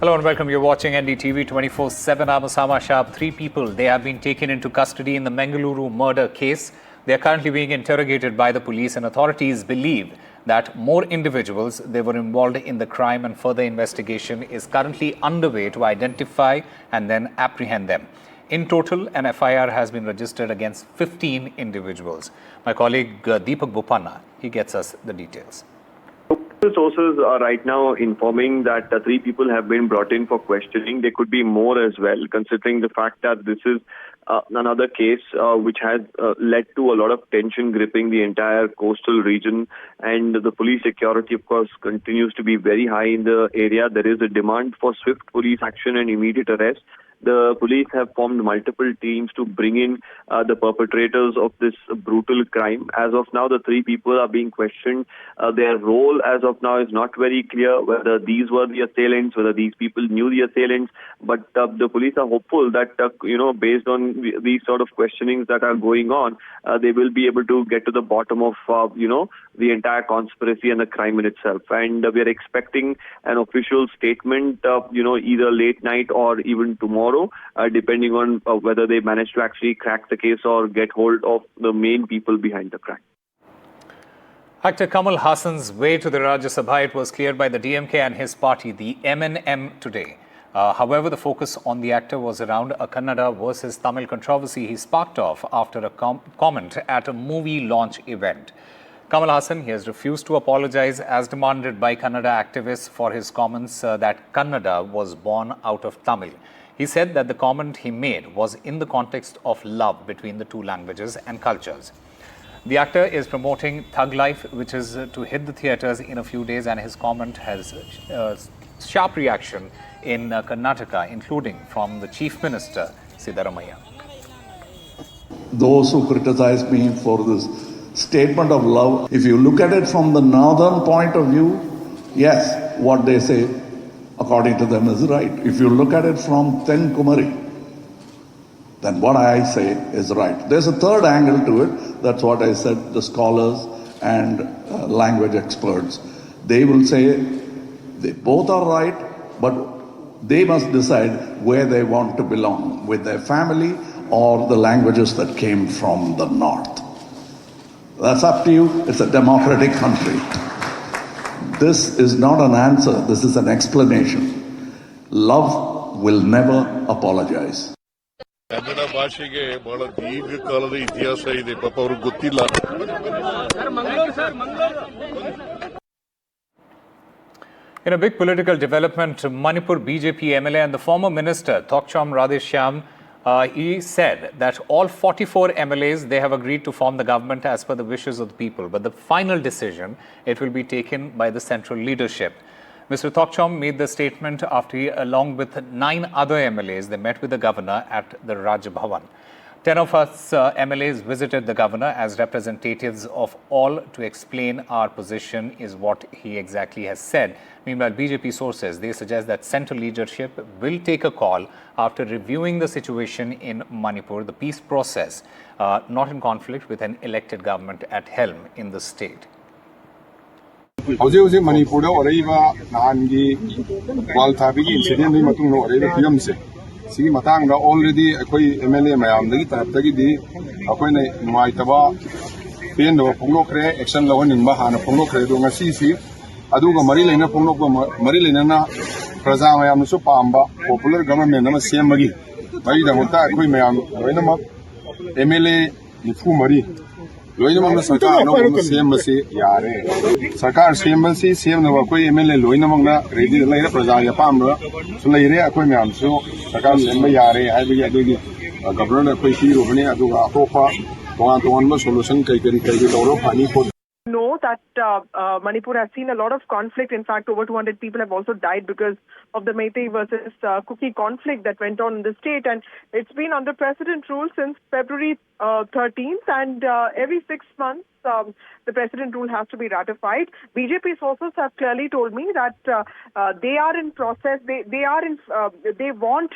Hello and welcome. You're watching NDTV 24/7. I'm Osama Shah. 3 people, they have been taken into custody in the Mangaluru murder case. They are currently being interrogated by the police, and authorities believe that more individuals, they were involved in the crime, and further investigation is currently underway to identify and then apprehend them. In total, an FIR has been registered against 15 individuals. My colleague Deepak Bopanna, he gets us the details. Sources are right now informing that 3 people have been brought in for questioning. There could be more as well, considering the fact that this is another case which has led to a lot of tension gripping the entire coastal region, and the police security, of course, continues to be very high in the area. There is a demand for swift police action and immediate arrest. The police have formed multiple teams to bring in the perpetrators of this brutal crime. As of now, the 3 people are being questioned. Their role as of now is not very clear, whether these were the assailants, whether these people knew the assailants. But the police are hopeful that, based on these sort of questionings that are going on, they will be able to get to the bottom of, the entire conspiracy and the crime in itself. And we are expecting an official statement, either late night or even tomorrow, depending on whether they manage to actually crack the case or get hold of the main people behind the crime. Actor Kamal Hassan's way to the Rajya Sabha, it was cleared by the DMK and his party, the MNM, today. However, the focus on the actor was around a Kannada versus Tamil controversy he sparked off after a comment at a movie launch event. Kamal Hassan, he has refused to apologize as demanded by Kannada activists for his comments that Kannada was born out of Tamil. He said that the comment he made was in the context of love between the 2 languages and cultures. The actor is promoting Thug Life, which is to hit the theatres in a few days, and his comment has sharp reaction in Karnataka, including from the Chief Minister, Siddaramaiah. Those who criticize me for this statement of love, if you look at it from the northern point of view, yes, what they say according to them is right. If you look at it from Tenkumari, then what I say is right. There's a third angle to it. That's what I said, the scholars and language experts. They will say they both are right, but they must decide where they want to belong, with their family or the languages that came from the north. That's up to you. It's a democratic country. This is not an answer. This is an explanation. Love will never apologize. Kannada ಭಾಷೆಗೆ ಬಹಳ ದೀರ್ಘಕಾಲದ ಇತಿಹಾಸ ಇದೆ, ಪಾಪ ಅವ್ರಿಗೆ ಗೊತ್ತಿಲ್ಲ. In a big political development, Manipur BJP MLA and the former minister Thokcham Radheshyam, he said that all 44 MLAs, they have agreed to form the government as per the wishes of the people. But the final decision, it will be taken by the central leadership. Mr. Thokcham made the statement after he, along with 9 other MLAs, they met with the governor at the Raj Bhavan. 10 of us MLAs visited the governor as representatives of all to explain our position, is what he exactly has said. Meanwhile, BJP sources, they suggest that central leadership will take a call after reviewing the situation in Manipur, the peace process, not in conflict with an elected government at helm in the state. Hꯧze Manipur oraiba nahangi wal thabigi incident ni matung no oraiba fiyamse sigi matangda already akoi MLA mayam dagi taraptagi di akoi na nuaitaba pen do ponglokre action lawaninba hana ponglokre do ngasi si aduga mari leina ponglok mari leina na praja mayam su pamba popular government na sembagi bai da mutta akoi mayam loina ma MLA nifu mari loina ma sarkar no sembasi yare sarkar sembasi semna ba koi MLA loina ma ready leina praja ya pamba su leire akoi mayam su sarkar semba yare hai bi adugi governor akoi si ro bani aduga atopa tongan solution kai tawro pani ko know that Manipur has seen a lot of conflict. In fact, over 200 people have also died because of the Meitei versus Kuki conflict that went on in the state. And it's been under President rule since February 13th. And every 6 months, the President rule has to be ratified. BJP sources have clearly told me that they are in process. They want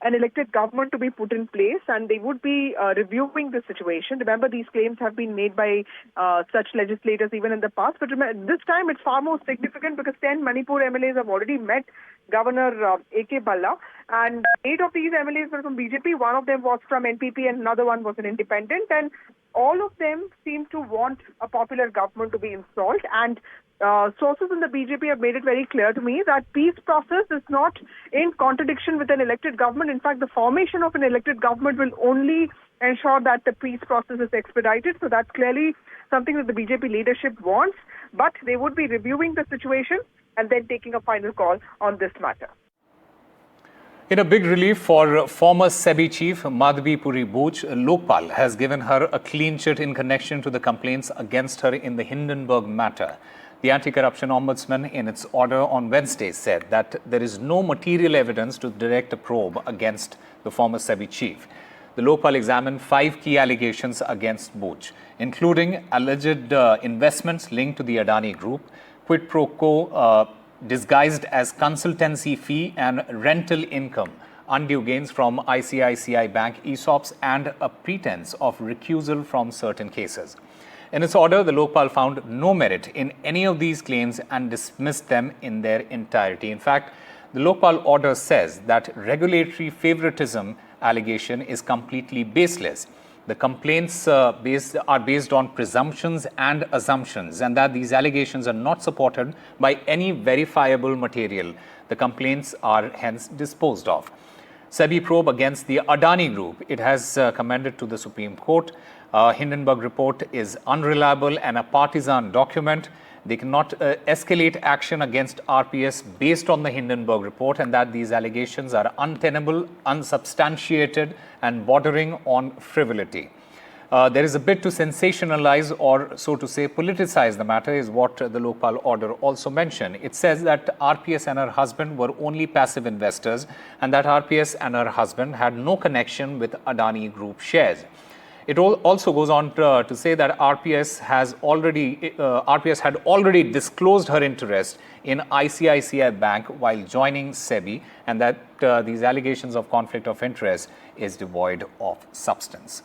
an elected government to be put in place, and they would be reviewing the situation. Remember, these claims have been made by such legislators even in the past, but this time it's far more significant because 10 Manipur MLAs have already met Governor A.K. Balla, and 8 of these MLAs were from BJP, one of them was from NPP and another one was an independent, and all of them seem to want a popular government to be installed, and sources in the BJP have made it very clear to me that peace process is not in contradiction with an elected government. In fact, the formation of an elected government will only ensure that the peace process is expedited. So that's clearly something that the BJP leadership wants, but they would be reviewing the situation and then taking a final call on this matter. In a big relief for former Sebi chief Madhvi Puri Bhuj, Lopal has given her a clean chit in connection to the complaints against her in the Hindenburg matter. The Anti-Corruption Ombudsman, in its order on Wednesday, said that there is no material evidence to direct a probe against the former Sebi chief. The Lopal examined 5 key allegations against Bhuj, including alleged investments linked to the Adani Group, quid pro quo disguised as consultancy fee and rental income, undue gains from ICICI Bank ESOPs, and a pretense of recusal from certain cases. In its order, the Lopal found no merit in any of these claims and dismissed them in their entirety. In fact, the Lopal order says that regulatory favoritism allegation is completely baseless. The complaints are based on presumptions and assumptions, and that these allegations are not supported by any verifiable material. The complaints are hence disposed of. Sebi probe against the Adani Group, it has commended to the Supreme Court. Hindenburg report is unreliable and a partisan document. They cannot escalate action against RPS based on the Hindenburg report, and that these allegations are untenable, unsubstantiated, and bordering on frivolity. There is a bit to sensationalize or, so to say, politicize the matter, is what the Lopal order also mentioned. It says that RPS and her husband were only passive investors, and that RPS and her husband had no connection with Adani Group shares. It also goes on to say that RPS had already disclosed her interest in ICICI Bank while joining Sebi, and that these allegations of conflict of interest is devoid of substance.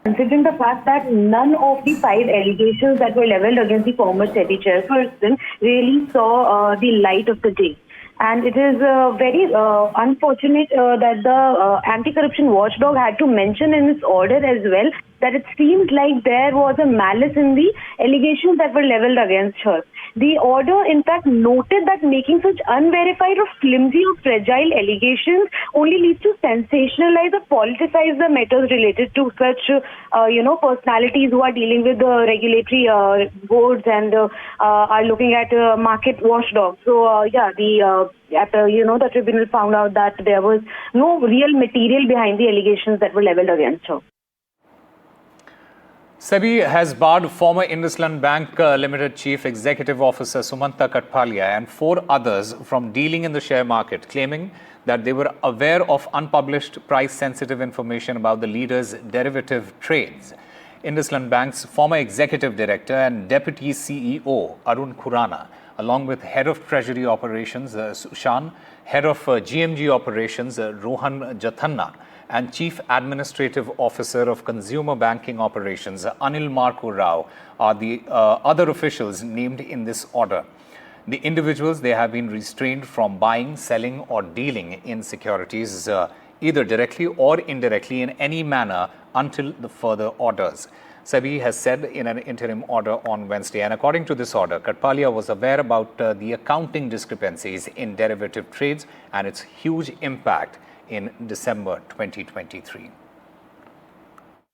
Considering the fact that none of the 5 allegations that were leveled against the former Sebi chairperson really saw the light of the day. And it is very unfortunate that the anti-corruption watchdog had to mention in its order as well that it seems like there was a malice in the allegations that were leveled against her. The order, in fact, noted that making such unverified or flimsy or fragile allegations only leads to sensationalize or politicize the matters related to such, personalities who are dealing with the regulatory boards and are looking at market watchdogs. So, the tribunal found out that there was no real material behind the allegations that were leveled against her. Sebi has barred former IndusInd Bank Limited Chief Executive Officer Sumanta Katpalia and 4 others from dealing in the share market, claiming that they were aware of unpublished price-sensitive information about the leader's derivative trades. IndusInd Bank's former executive director and deputy CEO, Arun Khurana, along with head of Treasury Operations, Sushan, head of GMG Operations, Rohan Jathanna, and Chief Administrative Officer of Consumer Banking Operations, Anil Marku Rao, are the other officials named in this order. The individuals, they have been restrained from buying, selling, or dealing in securities, either directly or indirectly in any manner until the further orders. Sebi has said in an interim order on Wednesday, and according to this order, Katpalia was aware about the accounting discrepancies in derivative trades and its huge impact in December 2023.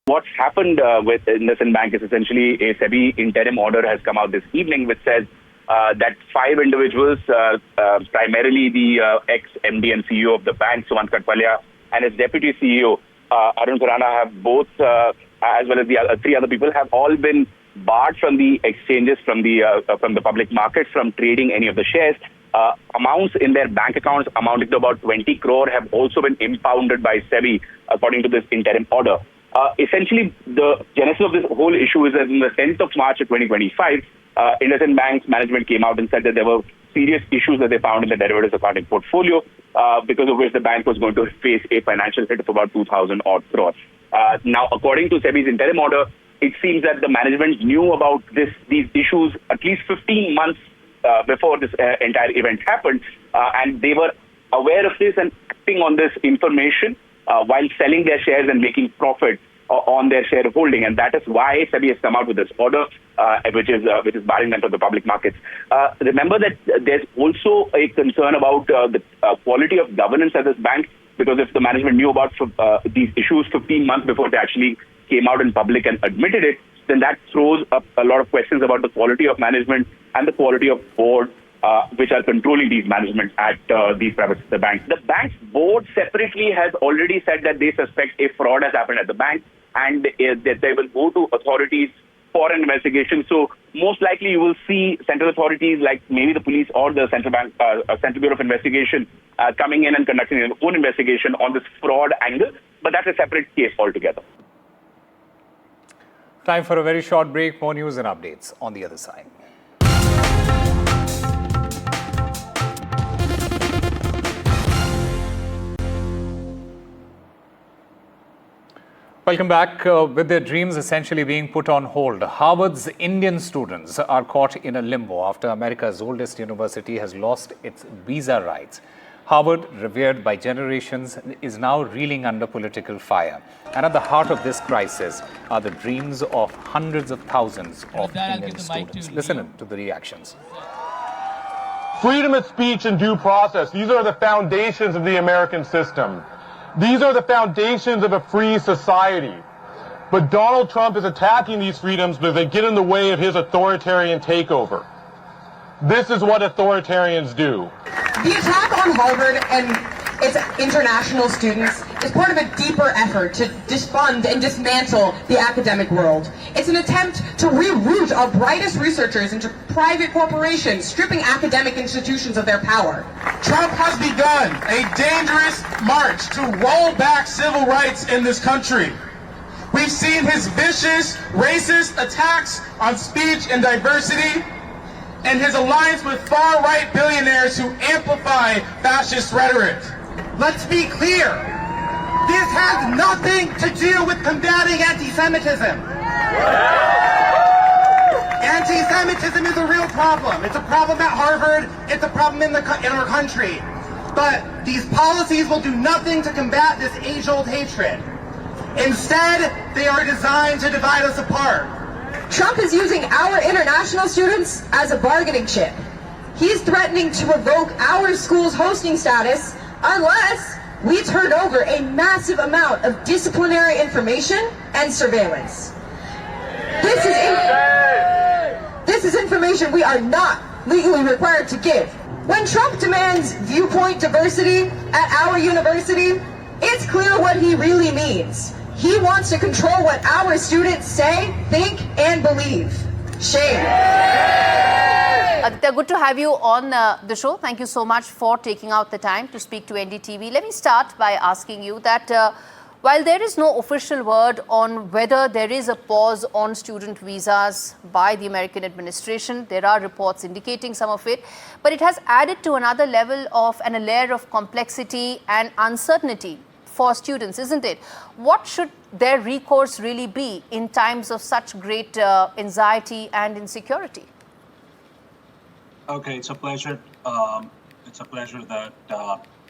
What's happened with IndusInd Bank is essentially a Sebi interim order has come out this evening, which says that 5 individuals, primarily the ex-MD and CEO of the bank, Sumant Katpalia, and his deputy CEO, Arun Khurana, have both, as well as the 3 other people, have all been barred from the exchanges, from the public markets, from trading any of the shares. Amounts in their bank accounts amounting to about 20 crore have also been impounded by Sebi, according to this interim order. Essentially, the genesis of this whole issue is that on the 10th of March of 2025, IndusInd Bank's management came out and said that there were serious issues that they found in the derivatives accounting portfolio, because of which the bank was going to face a financial hit of about 2,000 odd crores. Now, according to Sebi's interim order, it seems that the management knew about these issues at least 15 months before this entire event happened, and they were aware of this and acting on this information while selling their shares and making profit on their shareholding, and that is why Sebi has come out with this order, which is barring them from the public markets. Remember that there's also a concern about the quality of governance at this bank, because if the management knew about these issues 15 months before they actually came out in public and admitted it, then that throws up a lot of questions about the quality of management and the quality of board which are controlling these management at these private sector banks. The bank's board separately has already said that they suspect a fraud has happened at the bank, and that they will go to authorities for an investigation. So most likely you will see central authorities like maybe the police or the Central Bureau of Investigation coming in and conducting their own investigation on this fraud angle, but that's a separate case altogether. Time for a very short break. More news and updates on the other side. Welcome back. With their dreams essentially being put on hold, Harvard's Indian students are caught in a limbo after America's oldest university has lost its visa rights. Harvard, revered by generations, is now reeling under political fire. And at the heart of this crisis are the dreams of hundreds of thousands of Indian students. Listen to the reactions. Freedom of speech and due process, these are the foundations of the American system. These are the foundations of a free society. But Donald Trump is attacking these freedoms because they get in the way of his authoritarian takeover. This is what authoritarians do. The attack on Harvard and its international students is part of a deeper effort to defund and dismantle the academic world. It's an attempt to reroute our brightest researchers into private corporations, stripping academic institutions of their power. Trump has begun a dangerous march to roll back civil rights in this country. We've seen his vicious, racist attacks on speech and diversity, and his alliance with far-right billionaires who amplify fascist rhetoric. Let's be clear, this has nothing to do with combating anti-Semitism. Anti-Semitism is a real problem. It's a problem at Harvard, it's a problem in our country. But these policies will do nothing to combat this age-old hatred. Instead, they are designed to divide us apart. Trump is using our international students as a bargaining chip. He's threatening to revoke our school's hosting status unless we turn over a massive amount of disciplinary information and surveillance. This is information we are not legally required to give. When Trump demands viewpoint diversity at our university, it's clear what he really means. He wants to control what our students say, think, and believe. Shame. Aditya, good to have you on the show. Thank you so much for taking out the time to speak to NDTV. Let me start by asking you that while there is no official word on whether there is a pause on student visas by the American administration, there are reports indicating some of it, but it has added to another level of and a layer of complexity and uncertainty for students, isn't it? What should their recourse really be in times of such great anxiety and insecurity? Okay, it's a pleasure. It's a pleasure that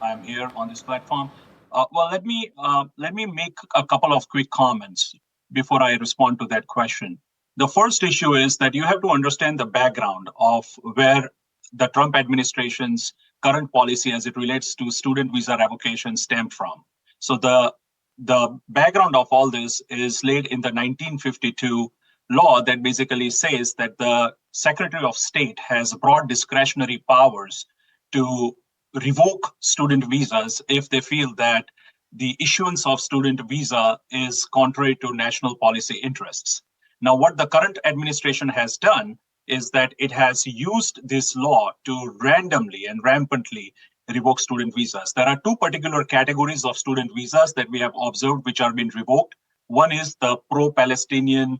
I'm here on this platform. Well, let me make a couple of quick comments before I respond to that question. The first issue is that you have to understand the background of where the Trump administration's current policy as it relates to student visa revocation stemmed from. So the background of all this is laid in the 1952 law that basically says that the Secretary of State has broad discretionary powers to revoke student visas if they feel that the issuance of student visa is contrary to national policy interests. Now, what the current administration has done is that it has used this law to randomly and rampantly revoke student visas. There are two particular categories of student visas that we have observed which are being revoked. One is the pro-Palestinian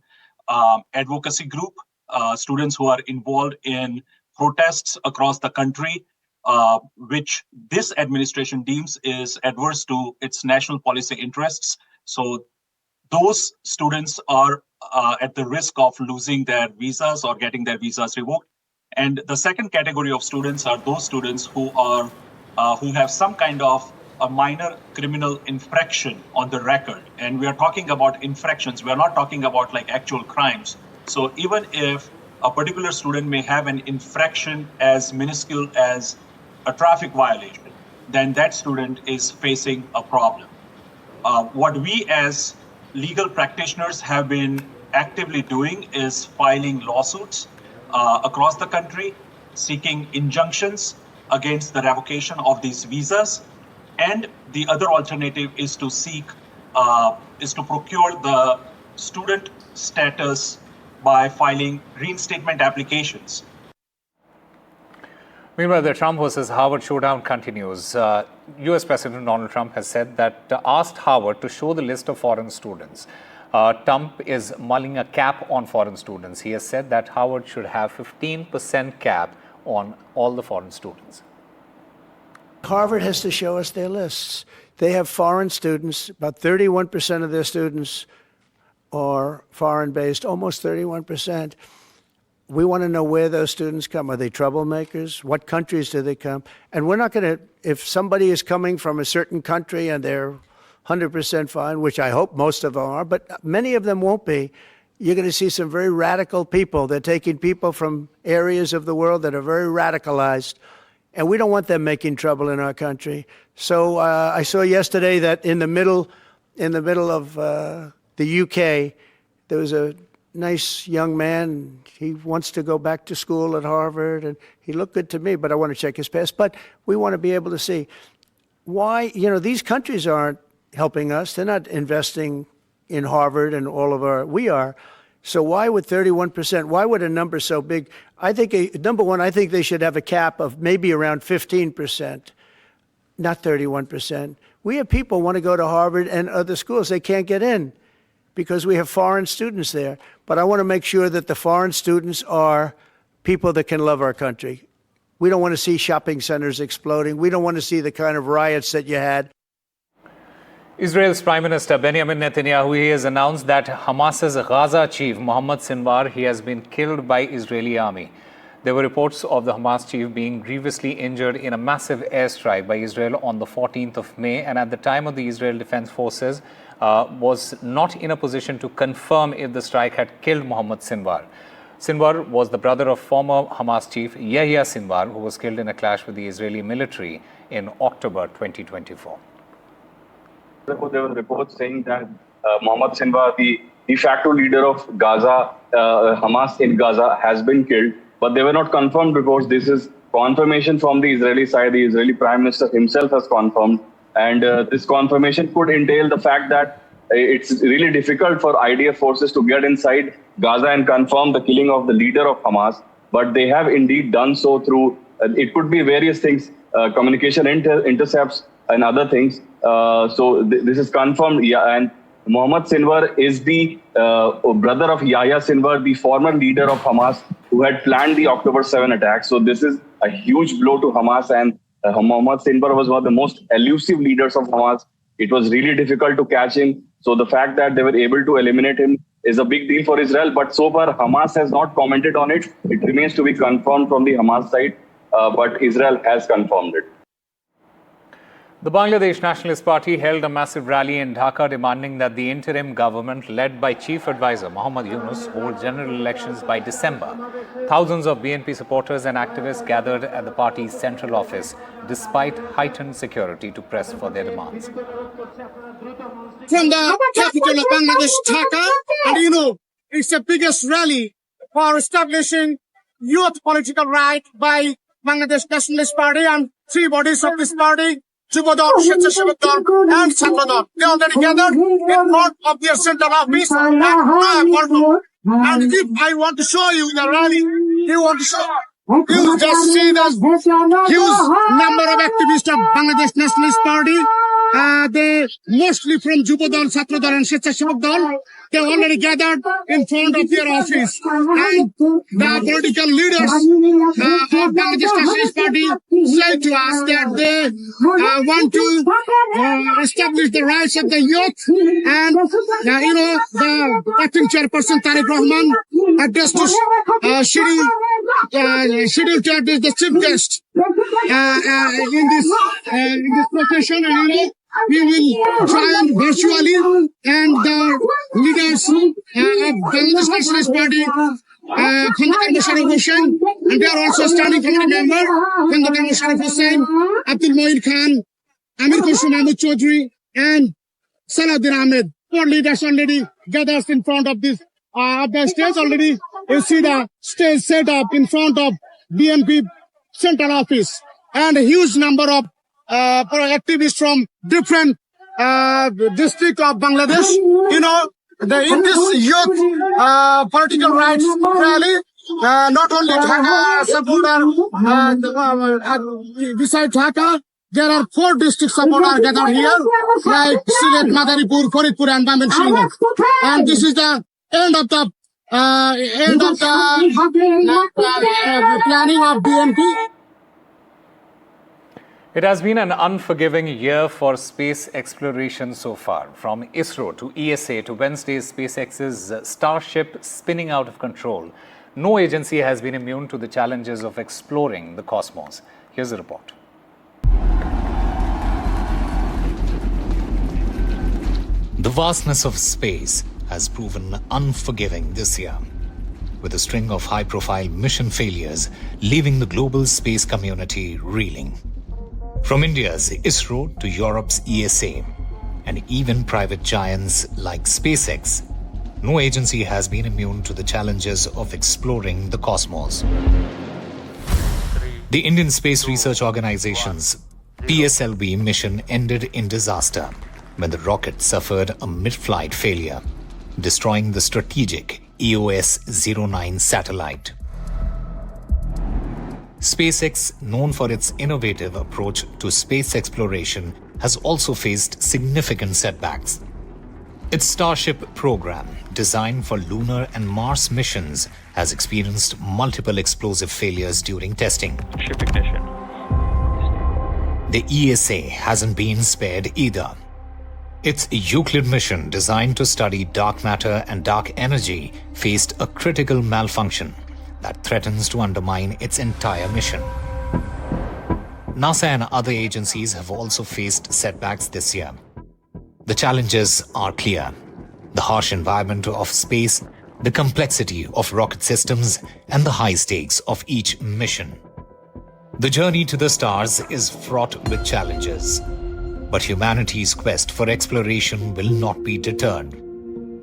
advocacy group, students who are involved in protests across the country, which this administration deems is adverse to its national policy interests. So those students are at the risk of losing their visas or getting their visas revoked. And the second category of students are those students who are who have some kind of a minor criminal infraction on the record. And we are talking about infractions. We are not talking about like actual crimes. So even if a particular student may have an infraction as minuscule as a traffic violation, then that student is facing a problem. What we as legal practitioners have been actively doing is filing lawsuits across the country, seeking injunctions against the revocation of these visas. And the other alternative is to procure the student status by filing reinstatement applications. Meanwhile, the Trump versus Harvard showdown continues. US President Donald Trump has said that asked Harvard to show the list of foreign students. Trump is mulling a cap on foreign students. He has said that Harvard should have 15% cap on all the foreign students. Harvard has to show us their lists. They have foreign students. About 31% of their students are foreign-based, almost 31%. We want to know where those students come. Are they troublemakers? What countries do they come? And we're not going to, if somebody is coming from a certain country and they're 100% fine, which I hope most of them are, but many of them won't be, you're going to see some very radical people. They're taking people from areas of the world that are very radicalized, and we don't want them making trouble in our country. So I saw yesterday that in the middle of the UK, there was a nice young man. He wants to go back to school at Harvard, and he looked good to me, but I want to check his past. But we want to be able to see why, these countries aren't helping us. They're not investing in Harvard and all of our, we are. So why would 31%, why would a number so big? I think, number one, I think they should have a cap of maybe around 15%, not 31%. We have people who want to go to Harvard and other schools. They can't get in because we have foreign students there. But I want to make sure that the foreign students are people that can love our country. We don't want to see shopping centers exploding. We don't want to see the kind of riots that you had. Israel's Prime Minister Benjamin Netanyahu has announced that Hamas's Gaza chief Mohammed Sinwar has been killed by Israeli army. There were reports of the Hamas chief being grievously injured in a massive airstrike by Israel on the 14th of May, and at the time of the Israel Defense Forces was not in a position to confirm if the strike had killed Mohammed Sinwar. Sinwar was the brother of former Hamas chief Yahya Sinwar, who was killed in a clash with the Israeli military in October 2024. There were reports saying that Mohammed Sinwar, the de facto leader of Gaza, Hamas in Gaza, has been killed. But they were not confirmed reports. This is confirmation from the Israeli side. The Israeli Prime Minister himself has confirmed. And this confirmation could entail the fact that it's really difficult for IDF forces to get inside Gaza and confirm the killing of the leader of Hamas. But they have indeed done so through, it could be various things, communication intercepts and other things. So this is confirmed. Yeah, and Mohammed Sinwar is the brother of Yahya Sinwar, the former leader of Hamas, who had planned the October 7 attack. So this is a huge blow to Hamas, and Mohammed Sinwar was one of the most elusive leaders of Hamas. It was really difficult to catch him. So the fact that they were able to eliminate him is a big deal for Israel. But so far, Hamas has not commented on it. It remains to be confirmed from the Hamas side, but Israel has confirmed it. The Bangladesh Nationalist Party held a massive rally in Dhaka demanding that the interim government led by Chief Advisor Muhammad Yunus hold general elections by December. Thousands of BNP supporters and activists gathered at the party's central office despite heightened security to press for their demands. From the capital of Bangladesh, Dhaka, and it's the biggest rally for establishing youth political right by Bangladesh Nationalist Party and three bodies of this party, Jubadar, Shetshavak Dal, and Satradar. They already gathered in front of their central office, and if I want to show you the rally, you just see the huge number of activists of Bangladesh Nationalist Party. They mostly from Jubadar, Satradar, and Shetshavak Dal. they already gathered in front of their office. And the political leaders of Bangladesh Nationalist Party said to us that they want to establish the rights of the youth. And, the acting chairperson Tariq Rahman addressed to scheduled to address the chief guest in this location. And, we will join virtually, and the leaders of Bangladesh Nationalist Party, Khandakar Musharraf Hussain, and they are also standing committee member, Khandakar Musharraf Hussain, Abdul Moin Khan, Amir Khusru Mahmud Chaudhry, and Salahuddin Ahmed. 4 leaders already gathered in front of this the stage. Already you see the stage set up in front of BNP Central Office, and a huge number of activists from different districts of Bangladesh. In this youth political rights rally, not only Dhaka supporters, beside Dhaka, there are 4 district supporters gathered here, like Sylhet, Madaripur, Faridpur, and Mymensingh. And this is the end of the planning of BNP. It has been an unforgiving year for space exploration so far. From ISRO to ESA to Wednesday's SpaceX's Starship spinning out of control, no agency has been immune to the challenges of exploring the cosmos. Here's the report. The vastness of space has proven unforgiving this year, with a string of high-profile mission failures leaving the global space community reeling. From India's ISRO to Europe's ESA, and even private giants like SpaceX, no agency has been immune to the challenges of exploring the cosmos. The Indian Space Research Organization's PSLV mission ended in disaster when the rocket suffered a mid-flight failure, destroying the strategic EOS-09 satellite. SpaceX, known for its innovative approach to space exploration, has also faced significant setbacks. Its Starship program, designed for lunar and Mars missions, has experienced multiple explosive failures during testing. Ship ignition. The ESA hasn't been spared either. Its Euclid mission, designed to study dark matter and dark energy, faced a critical malfunction that threatens to undermine its entire mission. NASA and other agencies have also faced setbacks this year. The challenges are clear: the harsh environment of space, the complexity of rocket systems, and the high stakes of each mission. The journey to the stars is fraught with challenges, but humanity's quest for exploration will not be deterred.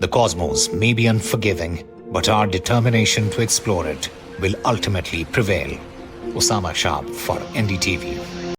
The cosmos may be unforgiving, but our determination to explore it will ultimately prevail. Osama Shah for NDTV.